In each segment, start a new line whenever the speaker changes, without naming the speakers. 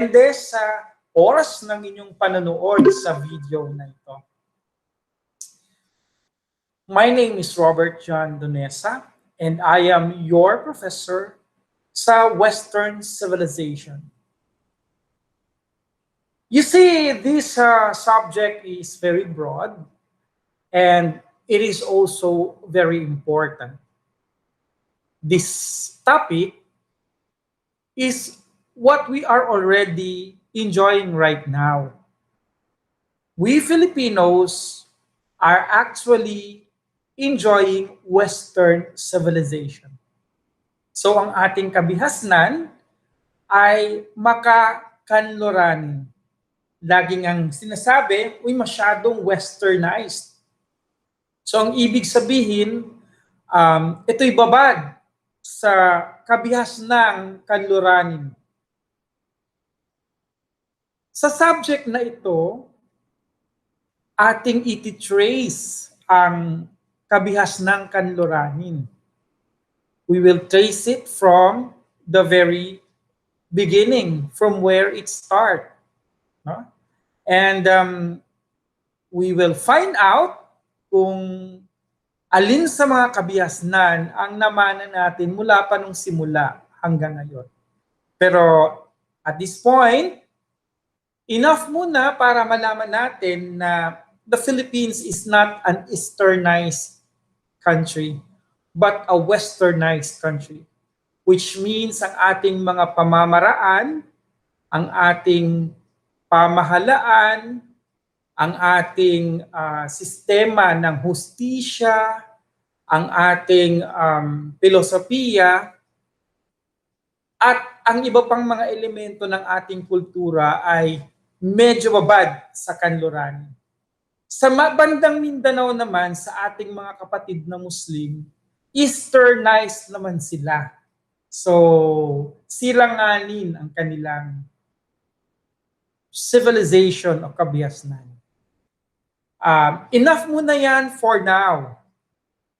depende sa oras ng inyong panonood sa video na ito. My name is Robert John Donesa and I am your professor sa Western Civilization. You see, this subject is very broad and it is also very important. This topic is what we are already enjoying right now. We Filipinos are actually enjoying Western civilization. So ang ating kabihasnan ay maka-Kanluranin. Laging ang sinasabi, uy, masyadong westernized. So ang ibig sabihin, ito'y babad sa Kabihasnang Kanluranin. Sa subject na ito, ating iti-trace ang Kabihasnang Kanluranin. We will trace it from the very beginning, from where it starts. No? And we will find out kung alin sa mga kabihasnan ang namana natin mula pa nung simula hanggang ngayon. Pero at this point, enough muna para malaman natin na the Philippines is not an easternized country, but a westernized country. Which means ang ating mga pamamaraan, ang ating pamahalaan, ang ating sistema ng hustisya, ang ating filosofiya, at ang iba pang mga elemento ng ating kultura ay medyo babad sa Kanluranin. Sa bandang Mindanao naman, sa ating mga kapatid na Muslim, easternized naman sila. So, silanganin ang kanilang civilization o kabihasnan. Enough muna yan for now.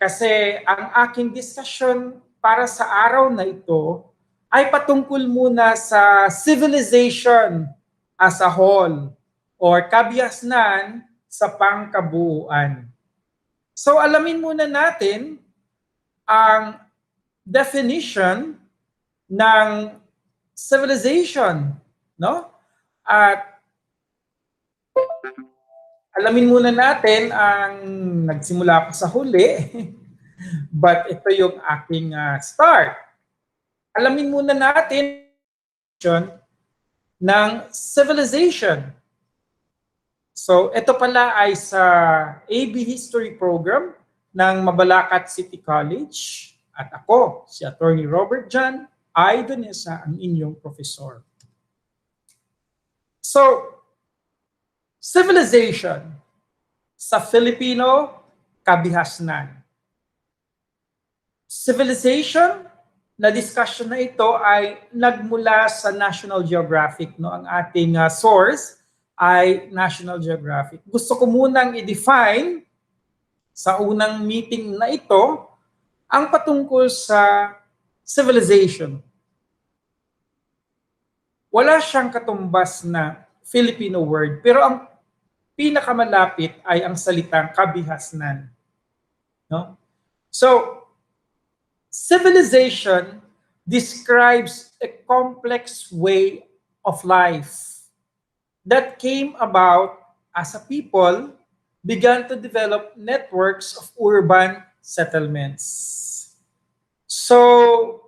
Kasi ang aking discussion para sa araw na ito ay patungkol muna sa civilization as a whole or kabihasnan sa pangkabuuan. So alamin muna natin ang definition ng civilization, no? At alamin muna natin ang nagsimula ko sa huli, but ito yung aking start. Alamin muna natin ng civilization. So ito pala ay sa AB History Program ng Mabalacat City College at ako, si Attorney Robert John I. Donesa, ang inyong professor. So, civilization sa Filipino, kabihasnan. Civilization na discussion na ito ay nagmula sa National Geographic. No? Ang ating source ay National Geographic. Gusto ko munang i-define sa unang meeting na ito ang patungkol sa civilization. Wala siyang katumbas na Filipino word, pero ang pinakamalapit ay ang salitang kabihasnan. No? So, civilization describes a complex way of life that came about as a people began to develop networks of urban settlements. So,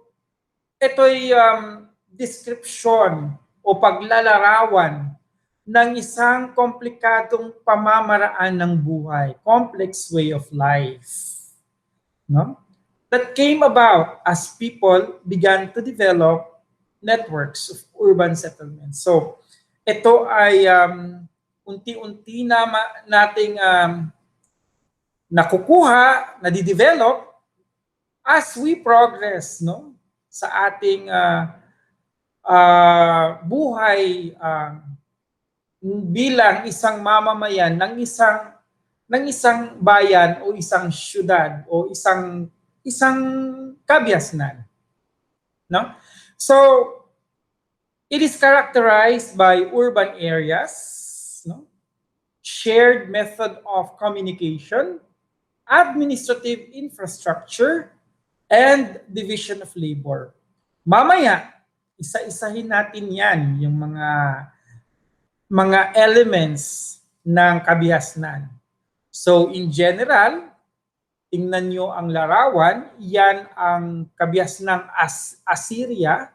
ito'y description o paglalarawan ng isang komplikadong pamamaraan ng buhay, complex way of life, no? That came about as people began to develop networks of urban settlements. So, ito ay unti-unti na nating nakukuha, nadidevelop as we progress, no? Sa ating buhay bilang isang mamamayan ng isang bayan o isang syudad o isang kabihasnan, no? So It is characterized by urban areas, no? Shared method of communication, administrative infrastructure, and division of labor. Mamaya, isa-isahin natin yan, yung mga elements ng kabihasnan. So in general, tingnan nyo ang larawan, yan ang kabihasnang Assyria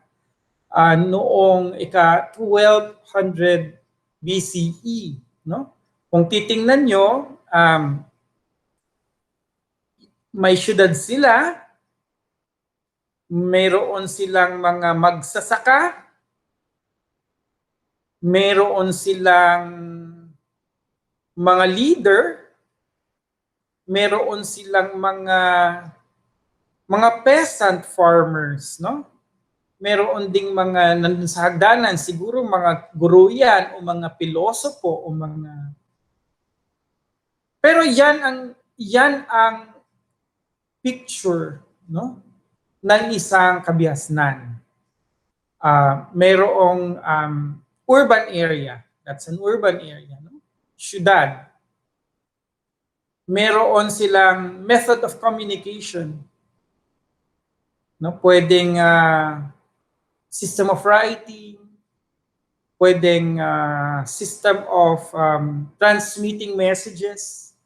noong ika-1200 BCE. No? Kung titingnan nyo, may syudad sila, mayroon silang mga magsasaka, mayroon silang mga leader, mayroon silang mga peasant farmers, no? Mayroon ding mga nandun sa hagdanan, siguro mga guro yan o mga pilosopo o mga. Pero yan ang picture, no, ng isang kabihasnan. Mayroong urban area. That's an urban area, no? Syudad. Mayroon silang method of communication. No, pwedeng system of writing, pwedeng system of transmitting messages.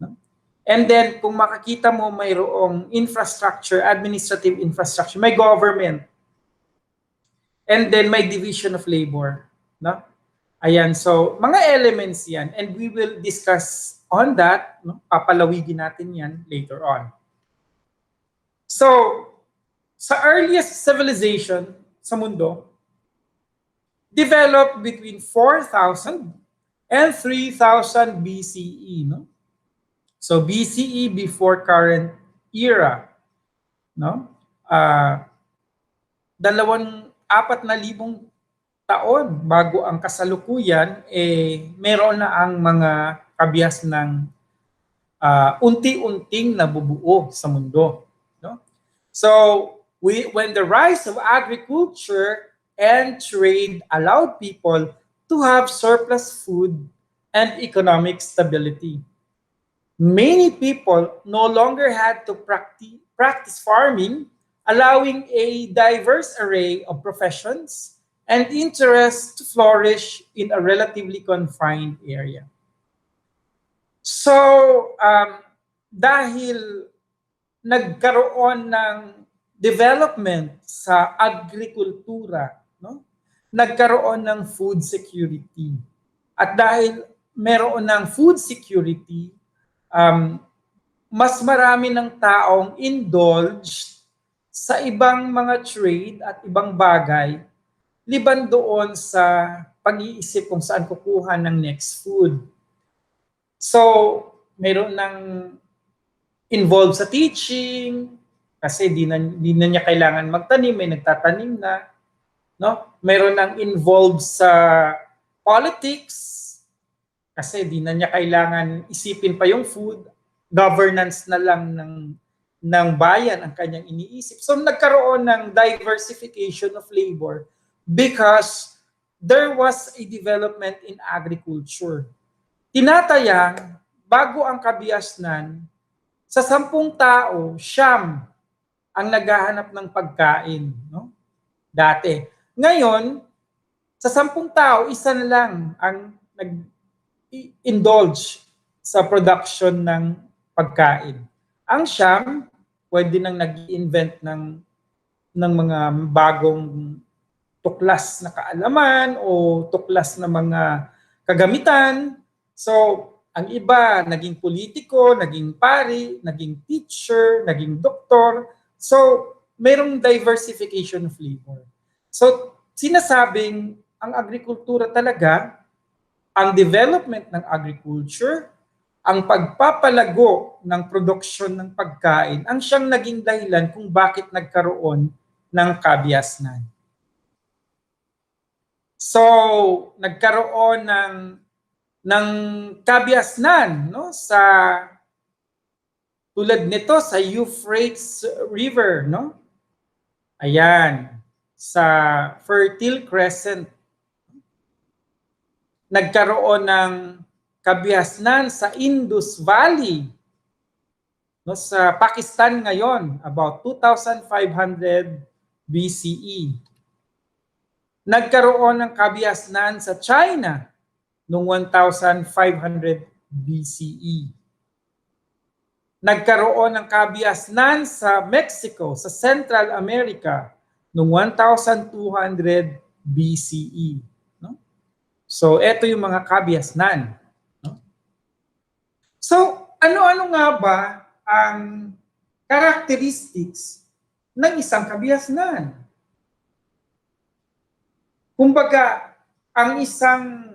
No? And then, kung makikita mo, mayroong infrastructure, administrative infrastructure, may government. And then, may division of labor. No? Ayan, so mga elements yan. And we will discuss on that. No? Papalawigin natin yan later on. So, sa earliest civilization sa mundo, developed between 4,000 and 3,000 BCE. No? So BCE before current era. No? 4,000 taon bago ang kasalukuyan, meron na ang mga kabihasnang unti-unting nabubuo sa mundo. No? So, when the rise of agriculture and trade allowed people to have surplus food and economic stability, many people no longer had to practice farming, allowing a diverse array of professions and interests to flourish in a relatively confined area. So, dahil nagkaroon ng development sa agrikultura, no? Nagkaroon ng food security. At dahil meron ng food security, mas marami ng taong indulged sa ibang mga trade at ibang bagay, liban doon sa pag-iisip kung saan kukuha ng next food. So, meron ng involved sa teaching, kasi di na niya kailangan magtanim, may nagtatanim na. No? Meron ng involved sa politics, kasi di na niya kailangan isipin pa yung food, governance na lang ng bayan ang kanyang iniisip. So nagkaroon ng diversification of labor because there was a development in agriculture. Tinatayang, bago ang kabihasnan, sa 10 tao, 9 ang naghahanap ng pagkain, no? Dati. Ngayon, sa 10 tao, 1 na lang ang nag-indulge sa production ng pagkain. Ang 9, pwede nang nag-invent ng mga bagong tuklas na kaalaman o tuklas na mga kagamitan. So, ang iba, naging politiko, naging pari, naging teacher, naging doktor. So, mayroong diversification of labor. So, sinasabing ang agrikultura talaga, ang development ng agriculture, ang pagpapalago ng produksyon ng pagkain, ang siyang naging dahilan kung bakit nagkaroon ng kabihasnan. So, nagkaroon ng kabihasnan, no, sa tulad nito sa Euphrates River, no? Ayan. sa Fertile Crescent. Nagkaroon ng kabihasnan sa Indus Valley, no, sa Pakistan ngayon, about 2,500 BCE. Nagkaroon ng kabihasnan sa China noong 1,500 BCE. Nagkaroon ng kabihasnan sa Mexico, sa Central America, noong 1,200 BCE. No? So, ito yung mga kabihasnan. No? So, ano-ano nga ba ang characteristics ng isang kabihasnan? Kumbaga, ang isang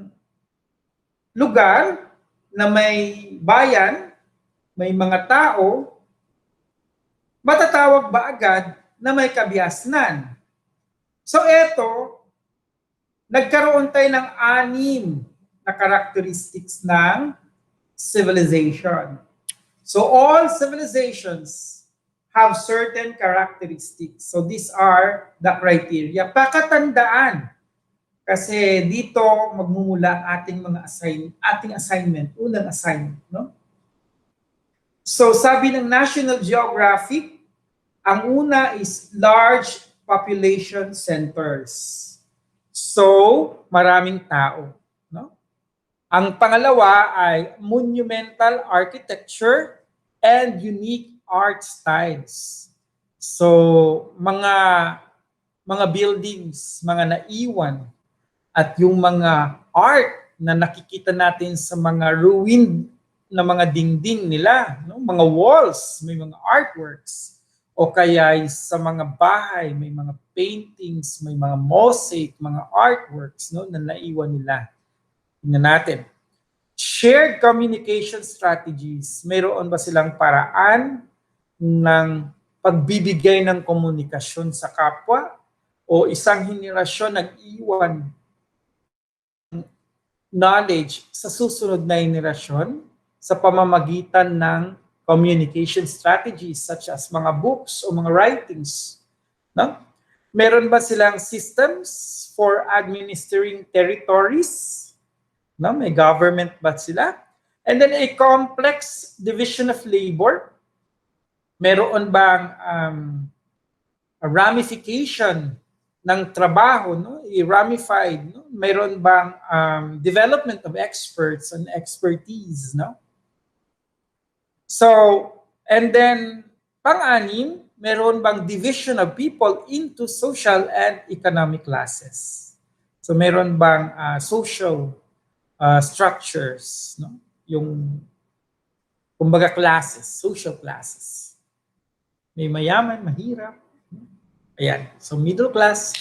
lugar na may bayan, may mga tao, matatawag ba agad na may kabihasnan? So eto, nagkaroon tayo ng 6 na characteristics ng civilization. So all civilizations have certain characteristics. So these are the criteria. Pakatandaan, kasi dito magmumula ang ating assignment, unang assignment, no? So sabi ng National Geographic, ang una is large population centers. So maraming tao, no? Ang pangalawa ay monumental architecture and unique art styles. So mga buildings, mga naiwan, at yung mga art na nakikita natin sa mga ruined na mga dingding nila, no? Mga walls, may mga artworks, o kaya sa mga bahay, may mga paintings, may mga mosaic, mga artworks, no, na naiwan nila. Tingnan natin. Shared communication strategies. Mayroon ba silang paraan ng pagbibigay ng komunikasyon sa kapwa? O isang henerasyon nag-iwan knowledge sa susunod na henerasyon sa pamamagitan ng communication strategies such as mga books o mga writings. No? Meron ba silang systems for administering territories? No? May government ba sila? And then a complex division of labor. Meron bang a ramification ng trabaho, no? I-ramified, no? Meron bang development of experts and expertise, no? So, and then pang-anim, meron bang division of people into social and economic classes? So meron bang social structures, no? Yung kumbaga classes, social classes. May mayaman, mahirap. Ayan. So middle class.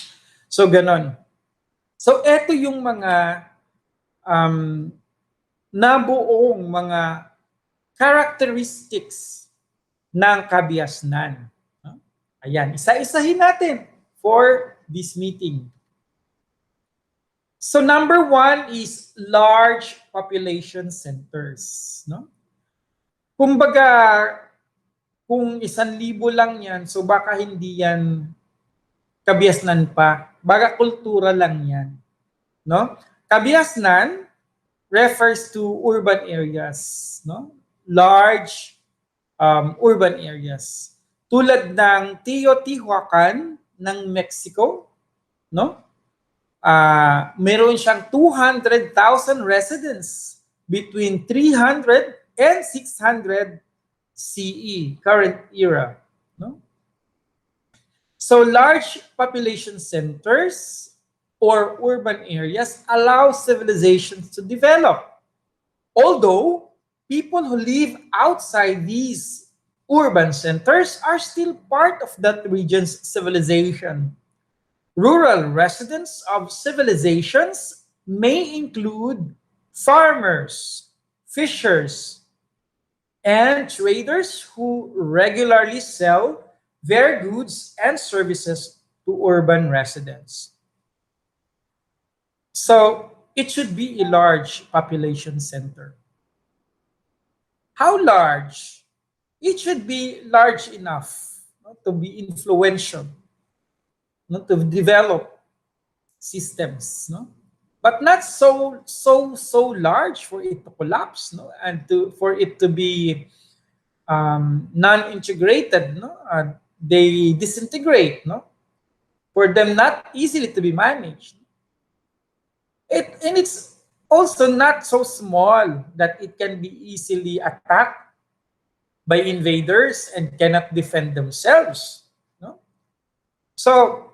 So ganon. So eto yung mga nabuong mga characteristics ng kabihasnan. Ayan. Isa-isahin natin for this meeting. So number 1 is large population centers. No? Kumbaga, kung 1,000 lang yan, so baka hindi yan kabihasnan pa. Baka kultura lang yan. No? Kabihasnan refers to urban areas. No? Large urban areas. Tulad ng Teotihuacan ng Mexico. No? Meron siyang 200,000 residents between 300 and 600 CE, current era. No? So large population centers or urban areas allow civilizations to develop. Although people who live outside these urban centers are still part of that region's civilization. Rural residents of civilizations may include farmers, fishers, and traders who regularly sell their goods and services to urban residents. So it should be a large population center. How large? It should be large enough to be influential. no, to develop systems, no? But not so large for it to collapse, no, and for it to be non-integrated, no, they disintegrate, no, for them not easily to be managed. And it's also not so small that it can be easily attacked by invaders and cannot defend themselves, no. So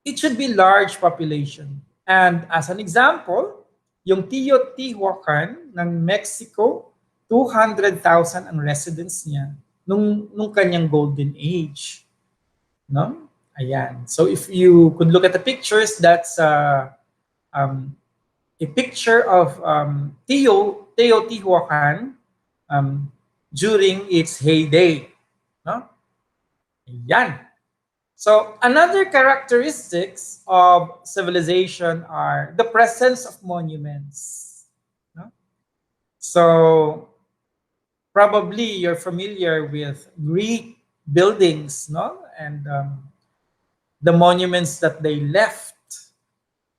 it should be large population. And as an example, yung Teotihuacan ng Mexico, 200,000 ang residents niya nung kanyang golden age. No? Ayan. So if you could look at the pictures, that's a picture of Teotihuacan during its heyday. No? Ayan. So another characteristics of civilization are the presence of monuments. No? So probably you're familiar with Greek buildings, no, and the monuments that they left,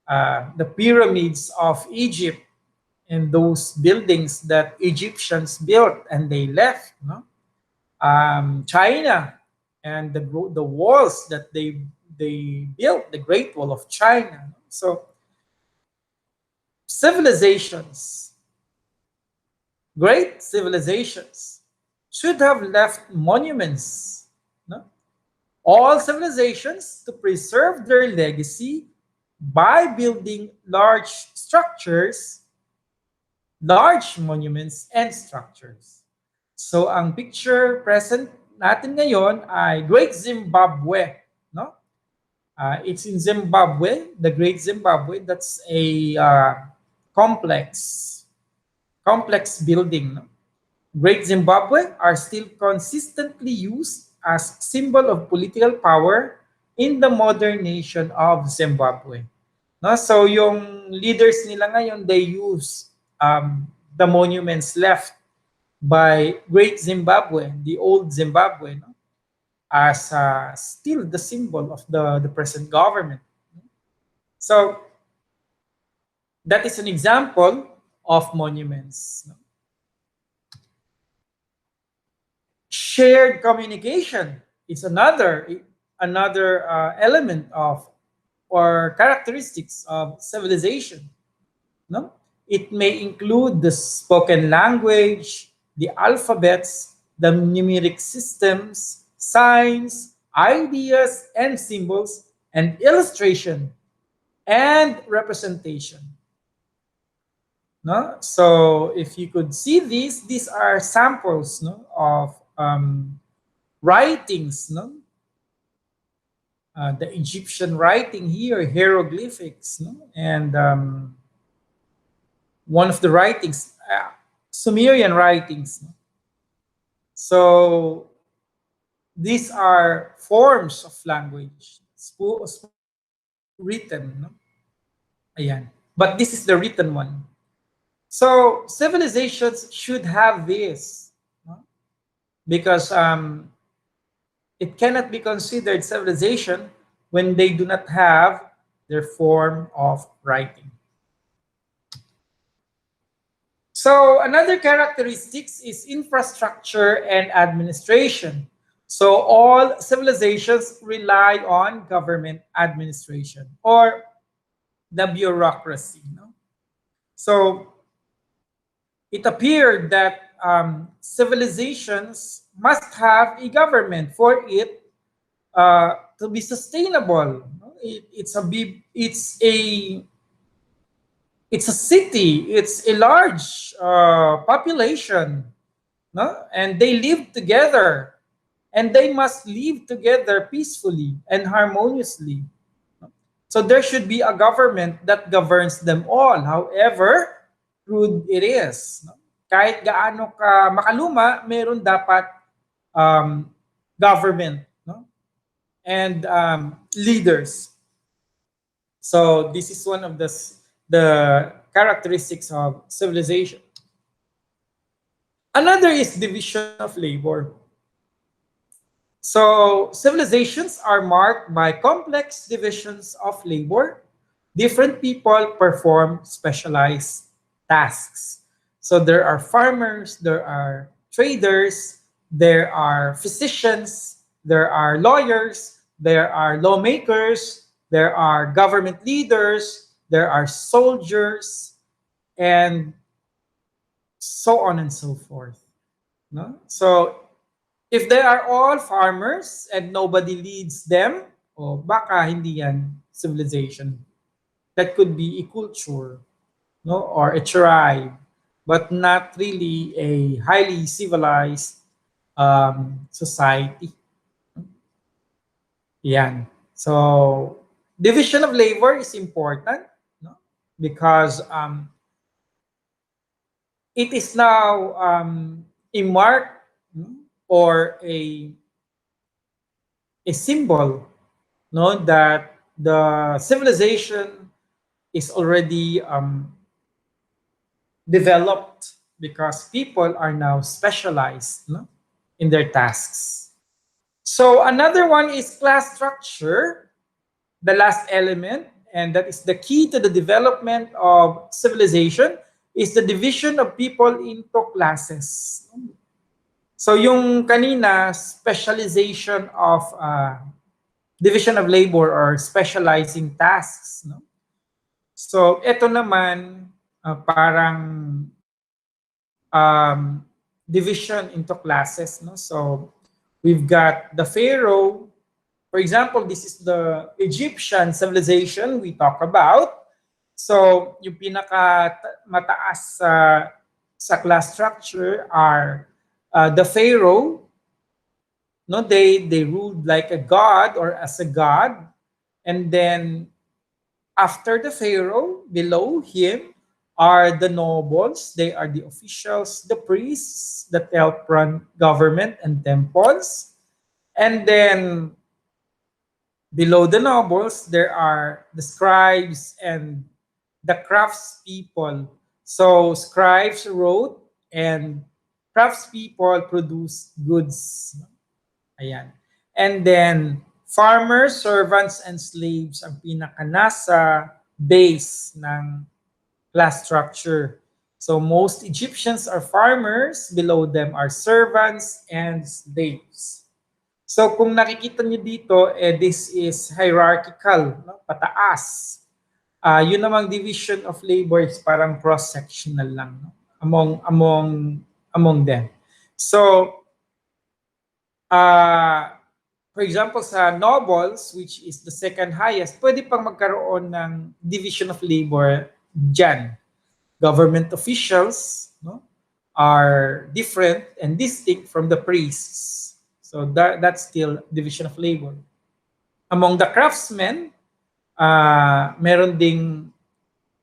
the pyramids of Egypt, and those buildings that Egyptians built and they left, no, China. And the walls that they built, the Great Wall of China. So civilizations, great civilizations, should have left monuments. No? All civilizations to preserve their legacy by building large structures, large monuments and structures. So ang picture present natin ngayon ay Great Zimbabwe, no? It's in Zimbabwe, the Great Zimbabwe. That's a complex building. No? Great Zimbabwe are still consistently used as symbol of political power in the modern nation of Zimbabwe. No? So yung leaders nila ngayon, they use the monuments left by Great Zimbabwe, the old Zimbabwe, no? As still the symbol of the present government. So that is an example of monuments. No? Shared communication is another element of or characteristics of civilization. No? It may include the spoken language, the alphabets, the numeric systems, signs, ideas, and symbols, and illustration and representation. No? So if you could see these are samples, no, of writings. No? The Egyptian writing here, hieroglyphics, no? And one of the writings, Sumerian writings. No? So these are forms of language, written. No? Ayan. But this is the written one. So civilizations should have this, no? Because it cannot be considered civilization when they do not have their form of writing. So another characteristics is infrastructure and administration. So all civilizations rely on government administration or the bureaucracy. No? So it appeared that civilizations must have a government for it to be sustainable. No? It's a city. It's a large population, no? And they live together, and they must live together peacefully and harmoniously. So there should be a government that governs them all, however crude it is. No? Kahit gaano ka makaluma, meron dapat government, no? And leaders. So this is one of the characteristics of civilization. Another is division of labor. So civilizations are marked by complex divisions of labor. Different people perform specialized tasks. So there are farmers, there are traders, there are physicians, there are lawyers, there are lawmakers, there are government leaders, there are soldiers, and so on and so forth. No? So if they are all farmers and nobody leads them, o baka hindi yan civilization. That could be a culture, no, or a tribe, but not really a highly civilized society. Yan. So division of labor is important, no, because it is now a mark, no, or a symbol, no, that the civilization is already developed because people are now specialized, no, in their tasks. So another one is class structure, the last element, and that is the key to the development of civilization, is the division of people into classes. So yung kanina, specialization of division of labor or specializing tasks. No? So ito naman, parang division into classes. No? So we've got the pharaoh. For example, this is the Egyptian civilization we talk about. So yung pinaka mataas sa class structure are the pharaoh. No, they ruled like a god or as a god, and then after the pharaoh, below him are the nobles. They are the officials, the priests that help run government and temples. And then below the nobles, there are the scribes and the craftspeople. So scribes wrote and craftspeople produce goods. Ayan. And then farmers, servants, and slaves ang pinakanasa base ng class structure. So most Egyptians are farmers, below them are servants and slaves. So kung nakikita niyo dito, this is hierarchical, no? Pataas. Yun namang division of labor is parang cross-sectional lang, no? Among them. So for example, sa nobles, which is the second highest, pwede pang magkaroon ng division of labor dyan. Government officials, no, are different and distinct from the priests. So that's still division of labor. Among the craftsmen, meron ding,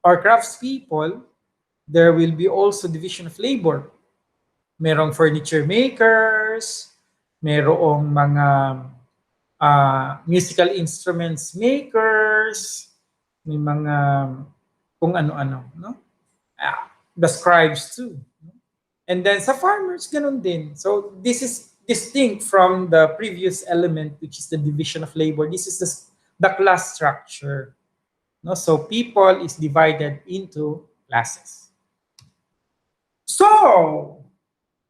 or craftspeople, there will be also division of labor. Merong furniture makers, merong mga musical instruments makers, may mga kung ano-ano, no? The scribes too. And then sa farmers, ganun din. So this is distinct from the previous element, which is the division of labor. This is the class structure. No? So people is divided into classes. So,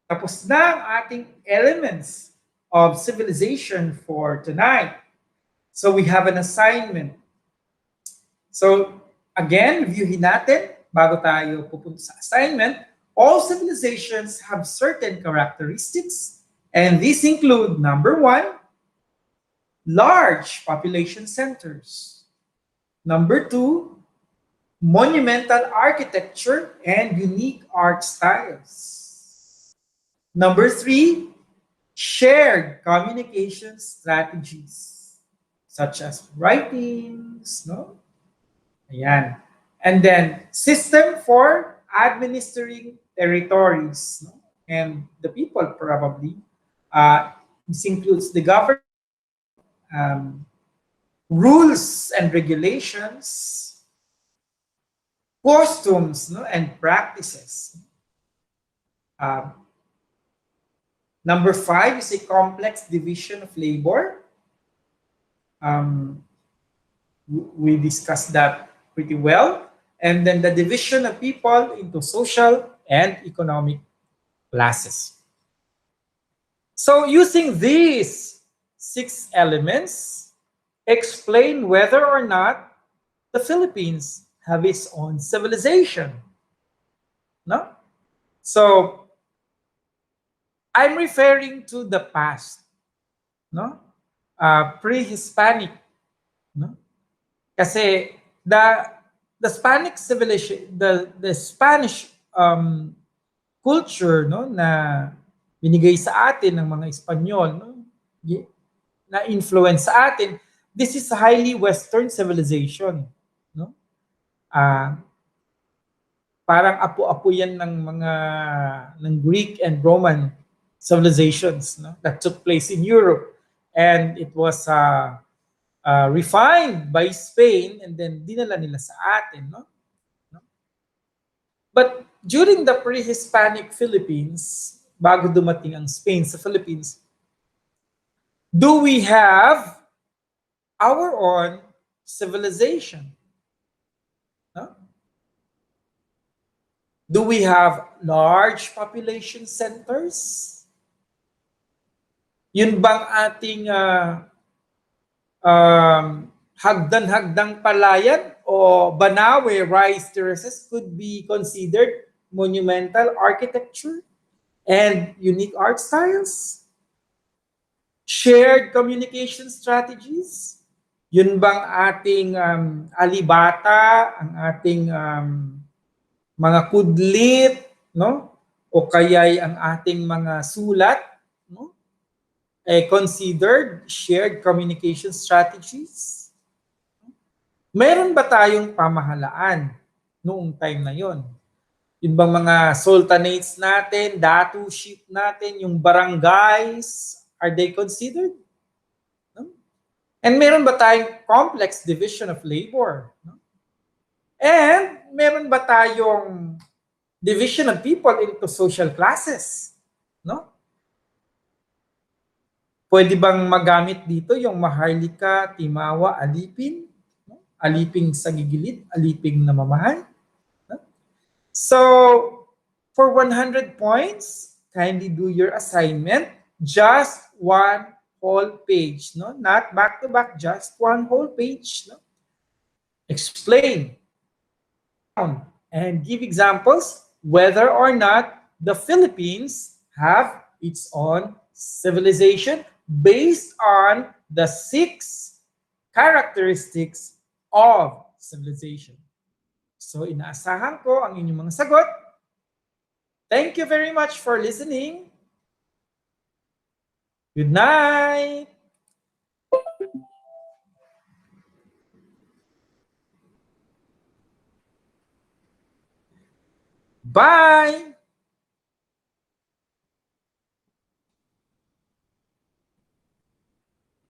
tapos na ang ating elements of civilization for tonight. So we have an assignment. So again, reviewin natin bago tayo pupunta sa assignment. All civilizations have certain characteristics, and these include, number one, large population centers. Number two, monumental architecture and unique art styles. Number three, shared communication strategies, such as writings, no? Ayan. And then, system for administering territories, no? And the people probably. This includes the government, rules and regulations, costumes, no, and practices. Number 5 is a complex division of labor. We discussed that pretty well. And then the division of people into social and economic classes. So using these 6 elements, explain whether or not the Philippines have its own civilization. No? So I'm referring to the past, no? Pre-Hispanic, no? Kasi the Spanish civilization, the Spanish culture, no, na binigay sa atin ng mga Espanyol, no, na influence sa atin, this is a highly Western civilization, no? Parang apo-apo yan ng Greek and Roman civilizations, no, that took place in Europe, and it was refined by Spain and then dinala nila sa atin, no? But during the pre-Hispanic Philippines, bago dumating ang Spain sa Philippines, do we have our own civilization? No? Do we have large population centers? Yun bang ating hagdan-hagdang palayan o Banawe rice terraces could be considered monumental architecture and unique art styles? Shared communication strategies? Yun bang ating alibata, ang ating mga kudlit, no? O kaya'y ang ating mga sulat, no? Considered shared communication strategies? Meron ba tayong pamahalaan noong time na yon? Yung bang mga sultanates natin, datuship natin, yung barangays, are they considered? No? And meron ba tayong complex division of labor? No? And meron ba tayong division of people into social classes? No? Pwede bang magamit dito yung maharlika, timawa, alipin? No? Aliping sa gigilid, aliping na mamahan? No? So, for 100 points, kindly do your assignment. Just one whole page. No? Not back-to-back, just one whole page. No? Explain and give examples whether or not the Philippines have its own civilization based on the 6 characteristics of civilization. So inaasahan ko ang inyong mga sagot. Thank you very much for listening. Good night. Bye.